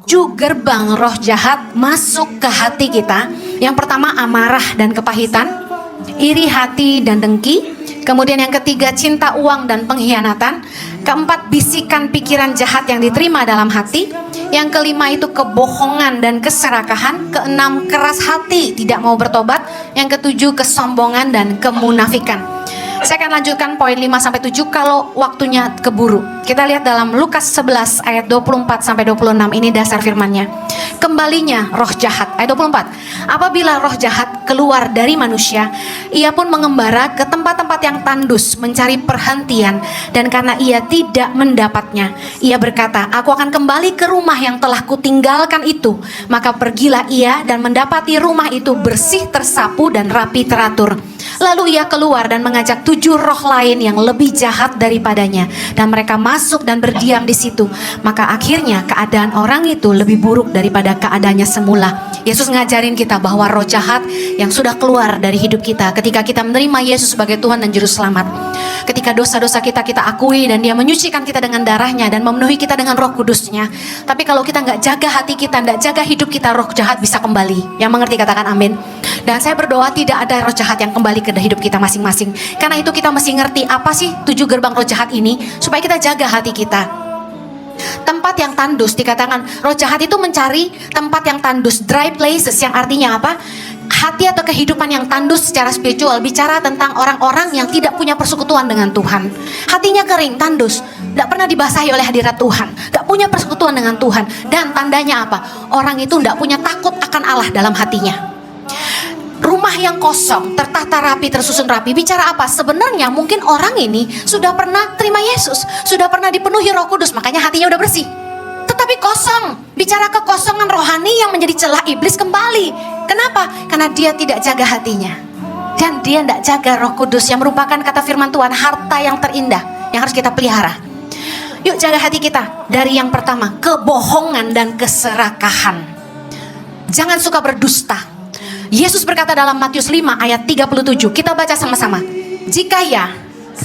gerbang roh jahat masuk ke hati kita. Yang pertama amarah dan kepahitan, iri hati dan dengki. Kemudian yang ketiga cinta uang dan pengkhianatan. Keempat bisikan pikiran jahat yang diterima dalam hati. Yang kelima itu kebohongan dan keserakahan. Keenam keras hati, tidak mau bertobat. Yang ketujuh kesombongan dan kemunafikan. Saya akan lanjutkan poin 5-7 kalau waktunya keburu. Kita lihat dalam Lukas 11 ayat 24-26, ini dasar firman-Nya. Kembalinya roh jahat, ayat 24. Apabila roh jahat keluar dari manusia, ia pun mengembara ke tempat-tempat yang tandus mencari perhentian, dan karena ia tidak mendapatnya, ia berkata, aku akan kembali ke rumah yang telah kutinggalkan itu. Maka pergilah ia dan mendapati rumah itu bersih, tersapu dan rapi teratur. Lalu ia keluar dan mengajak 7 roh lain yang lebih jahat daripadanya, dan mereka masuk dan berdiam di situ. Maka akhirnya keadaan orang itu lebih buruk daripada keadaannya semula. Yesus ngajarin kita bahwa roh jahat yang sudah keluar dari hidup kita ketika kita menerima Yesus sebagai Tuhan dan Juru Selamat, ketika dosa-dosa kita akui dan Dia menyucikan kita dengan darahnya dan memenuhi kita dengan Roh Kudus-Nya. Tapi kalau kita nggak jaga hati kita, nggak jaga hidup kita, roh jahat bisa kembali. Yang mengerti katakan amin. Dan saya berdoa tidak ada roh jahat yang kembali ke hidup kita masing-masing. Karena itu kita mesti ngerti apa sih 7 gerbang roh jahat ini, supaya kita jaga hati kita. Tempat yang tandus, dikatakan roh jahat itu mencari tempat yang tandus, dry places, yang artinya apa? Hati atau kehidupan yang tandus secara spiritual bicara tentang orang-orang yang tidak punya persekutuan dengan Tuhan. Hatinya kering, tandus, tidak pernah dibasahi oleh hadirat Tuhan, tidak punya persekutuan dengan Tuhan. Dan tandanya apa? Orang itu tidak punya takut akan Allah dalam hatinya. Rumah yang kosong, tertata rapi, tersusun rapi, bicara apa? Sebenarnya mungkin orang ini sudah pernah terima Yesus, sudah pernah dipenuhi Roh Kudus, makanya hatinya udah bersih. Tetapi kosong, bicara kekosongan rohani yang menjadi celah iblis kembali. Kenapa? Karena dia tidak jaga hatinya. Dan dia tidak jaga Roh Kudus yang merupakan kata firman Tuhan, harta yang terindah yang harus kita pelihara. Yuk jaga hati kita. Dari yang pertama, kebohongan dan keserakahan. Jangan suka berdusta. Yesus berkata dalam Matius 5 ayat 37, kita baca sama-sama. Jika ya,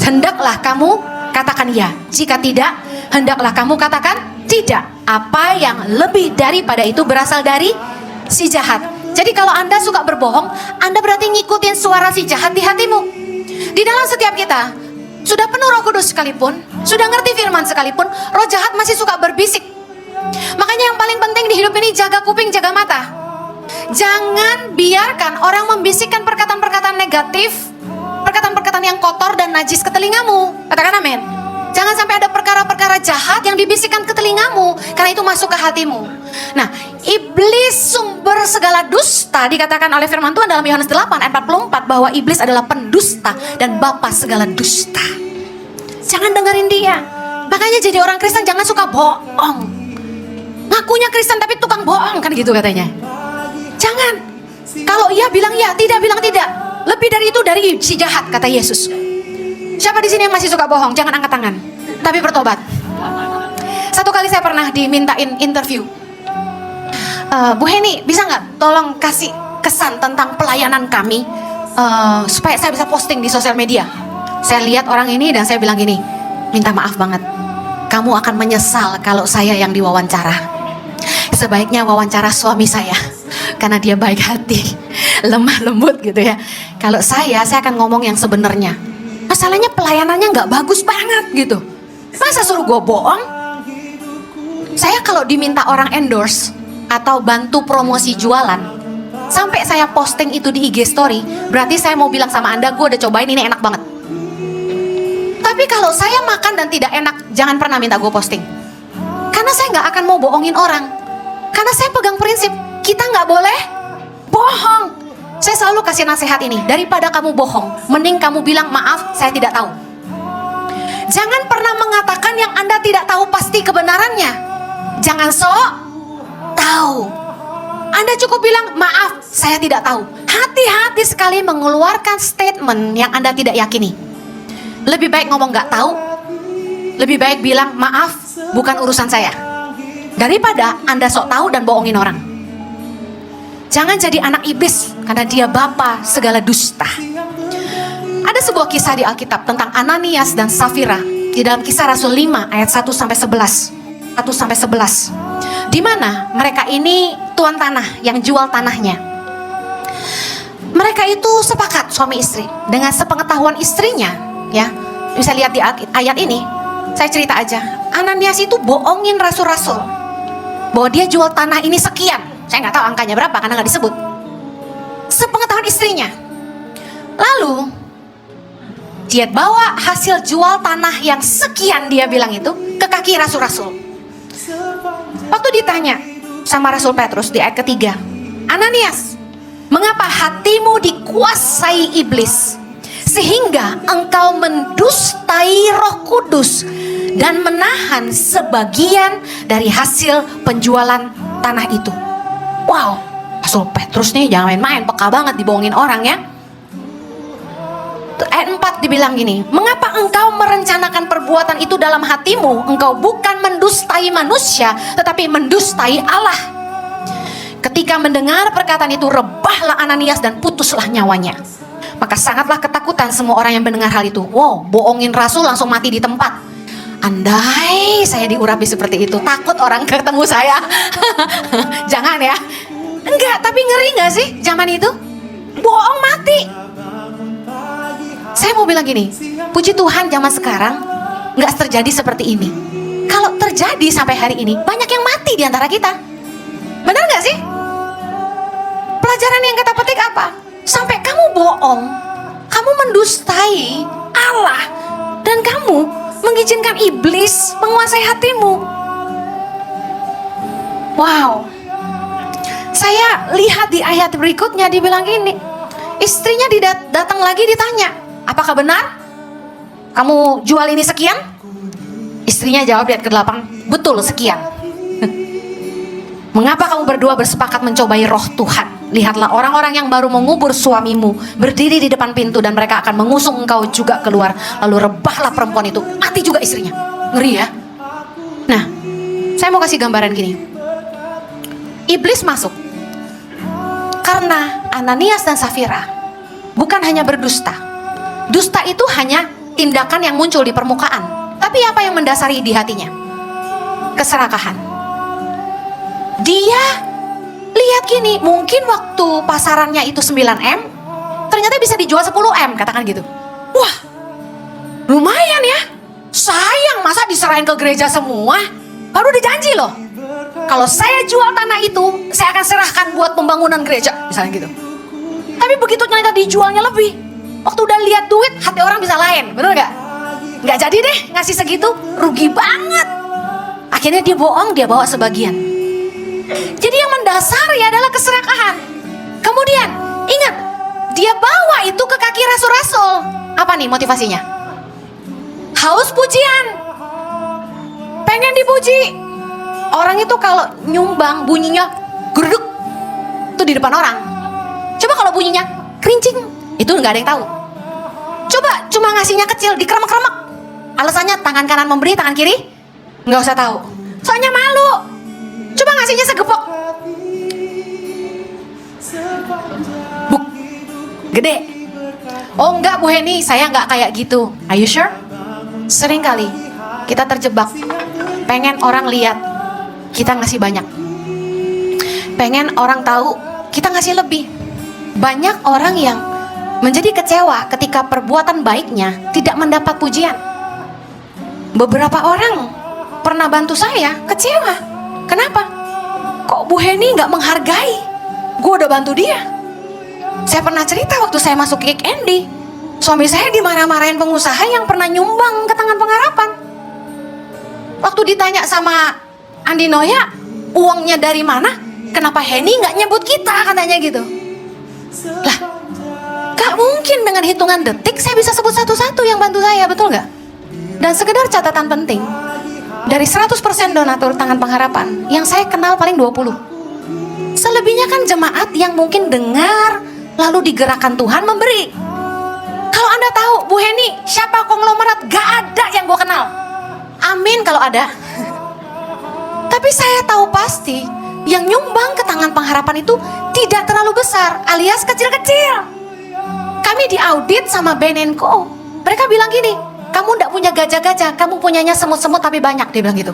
hendaklah kamu katakan ya. Jika tidak, hendaklah kamu katakan tidak. Apa yang lebih daripada itu berasal dari si jahat. Jadi kalau Anda suka berbohong, Anda berarti ngikutin suara si jahat di hatimu. Di dalam setiap kita, sudah penuh Roh Kudus sekalipun, sudah ngerti firman sekalipun, roh jahat masih suka berbisik. Makanya yang paling penting di hidup ini, jaga kuping, jaga mata. Jangan biarkan orang membisikkan perkataan-perkataan negatif, perkataan-perkataan yang kotor dan najis ke telingamu. Katakan amin. Jangan sampai ada perkara-perkara jahat yang dibisikkan ke telingamu, karena itu masuk ke hatimu. Nah, iblis sumber segala dusta, dikatakan oleh firman Tuhan dalam Yohanes 8 ayat 44 bahwa iblis adalah pendusta dan bapa segala dusta. Jangan dengerin dia. Makanya jadi orang Kristen jangan suka bohong. Ngakunya Kristen tapi tukang bohong, kan gitu katanya. Jangan. Kalau iya bilang iya, tidak bilang tidak. Lebih dari itu dari si jahat, kata Yesus. Siapa di sini yang masih suka bohong? Jangan angkat tangan, tapi bertobat. Satu kali saya pernah dimintain interview. Bu Heni, bisa nggak tolong kasih kesan tentang pelayanan kami, supaya saya bisa posting di sosial media. Saya lihat orang ini dan saya bilang gini, minta maaf banget, kamu akan menyesal kalau saya yang diwawancara. Sebaiknya wawancara suami saya, karena dia baik hati, lemah lembut gitu ya. Kalau saya akan ngomong yang sebenarnya. Masalahnya pelayanannya nggak bagus banget gitu. Masa suruh gue bohong? Saya kalau diminta orang endorse atau bantu promosi jualan, sampai saya posting itu di IG story, berarti saya mau bilang sama Anda, gue udah cobain, ini enak banget. Tapi kalau saya makan dan tidak enak, jangan pernah minta gue posting. Karena saya nggak akan mau bohongin orang. Karena saya pegang prinsip, kita nggak boleh bohong. Saya selalu kasih nasihat ini, daripada kamu bohong, mending kamu bilang maaf, saya tidak tahu. Jangan pernah mengatakan yang Anda tidak tahu pasti kebenarannya. Jangan sok tahu. Anda cukup bilang maaf, saya tidak tahu. Hati-hati sekali mengeluarkan statement yang Anda tidak yakini. Lebih baik ngomong nggak tahu, lebih baik bilang maaf, bukan urusan saya, daripada Anda sok tahu dan bohongin orang. Jangan jadi anak iblis, karena dia bapa segala dusta. Ada sebuah kisah di Alkitab tentang Ananias dan Safira di dalam Kisah Rasul 5 ayat 1-11. di mana mereka ini tuan tanah yang jual tanahnya. Mereka itu sepakat suami istri dengan sepengetahuan istrinya, ya. Bisa lihat di ayat ini. Saya cerita aja. Ananias itu bohongin rasul-rasul bahwa dia jual tanah ini sekian. Saya nggak tahu angkanya berapa karena nggak disebut. Sepengetahuan istrinya. Lalu dia bawa hasil jual tanah yang sekian, dia bilang itu ke kaki rasul-rasul. Waktu ditanya sama Rasul Petrus di ayat ketiga, Ananias, mengapa hatimu dikuasai iblis sehingga engkau mendustai Roh Kudus dan menahan sebagian dari hasil penjualan tanah itu? Wow, Rasul Petrus nih jangan main-main, peka banget dibohongin orang ya. Ayat 4 dibilang gini, mengapa engkau merencanakan perbuatan itu dalam hatimu? Engkau bukan mendustai manusia, tetapi mendustai Allah. Ketika mendengar perkataan itu, rebahlah Ananias dan putuslah nyawanya. Maka sangatlah ketakutan semua orang yang mendengar hal itu. Wow, bohongin rasul langsung mati di tempat. Andai saya diurapi seperti itu, takut orang ketemu saya. Jangan ya. Enggak, tapi ngeri gak sih zaman itu? Bohong mati. Saya mau bilang gini, puji Tuhan zaman sekarang nggak terjadi seperti ini. Kalau terjadi sampai hari ini, banyak yang mati di antara kita. Benar nggak sih? Pelajaran yang kita petik apa? Sampai kamu bohong, kamu mendustai Allah, dan kamu mengizinkan iblis menguasai hatimu. Wow. Saya lihat di ayat berikutnya dibilang gini, istrinya datang lagi ditanya, apakah benar kamu jual ini sekian? Istrinya jawab di ayat ke-8, betul sekian. Mengapa kamu berdua bersepakat mencobai roh Tuhan? Lihatlah orang-orang yang baru mengubur suamimu berdiri di depan pintu dan mereka akan mengusung engkau juga keluar. Lalu rebahlah perempuan itu, mati juga istrinya. Ngeri ya. Nah, saya mau kasih gambaran gini. Iblis masuk karena Ananias dan Safira bukan hanya berdusta. Dusta itu hanya tindakan yang muncul di permukaan. Tapi apa yang mendasari di hatinya? Keserakahan. Dia lihat gini, mungkin waktu pasarannya itu 9M, ternyata bisa dijual 10M, katakan gitu. Wah, lumayan ya. Sayang, masa diserahin ke gereja semua? Baru dijanji loh, kalau saya jual tanah itu, saya akan serahkan buat pembangunan gereja, misalnya gitu. Tapi begitu ternyata dijualnya lebih, waktu udah lihat duit, hati orang bisa lain, bener gak? Gak jadi deh ngasih segitu, rugi banget. Akhirnya dia bohong, dia bawa sebagian. Jadi yang mendasari adalah keserakahan. Kemudian, ingat, dia bawa itu ke kaki rasul-rasul. Apa nih motivasinya? Haus pujian, pengen dipuji. Orang itu kalau nyumbang bunyinya geruduk, itu di depan orang. Coba kalau bunyinya kerincing, itu nggak ada yang tahu. Coba cuma ngasihnya kecil, dikremek-kremek. Alasannya tangan kanan memberi, tangan kiri nggak usah tahu. Soalnya malu. Coba ngasihnya segepok, buk, gede. Oh enggak Bu Heni, saya nggak kayak gitu. Are you sure? Sering kali kita terjebak, pengen orang lihat kita ngasih banyak, pengen orang tahu kita ngasih lebih. Banyak orang yang menjadi kecewa ketika perbuatan baiknya tidak mendapat pujian. Beberapa orang pernah bantu saya, kecewa. Kenapa? Kok Bu Heni nggak menghargai? Gue udah bantu dia. Saya pernah cerita waktu saya masuk Kick Andy, suami saya dimarah-marahin pengusaha yang pernah nyumbang ke tangan pengharapan. Waktu ditanya sama Andi Noya, uangnya dari mana? Kenapa Heni nggak nyebut kita, katanya gitu. Lah, gak mungkin dengan hitungan detik saya bisa sebut satu-satu yang bantu saya, betul nggak? Dan sekedar catatan penting, dari 100% donatur tangan pengharapan, yang saya kenal paling 20. Selebihnya kan jemaat yang mungkin dengar, lalu digerakkan Tuhan memberi. Kalau Anda tahu, Bu Heni, siapa konglomerat? Gak ada yang gue kenal. Amin kalau ada. Tapi saya tahu pasti, yang nyumbang ke tangan pengharapan itu tidak terlalu besar, alias kecil-kecil. Kami diaudit sama Ben&Co. Mereka bilang gini, kamu gak punya gajah-gajah, kamu punyanya semut-semut tapi banyak, dia bilang gitu.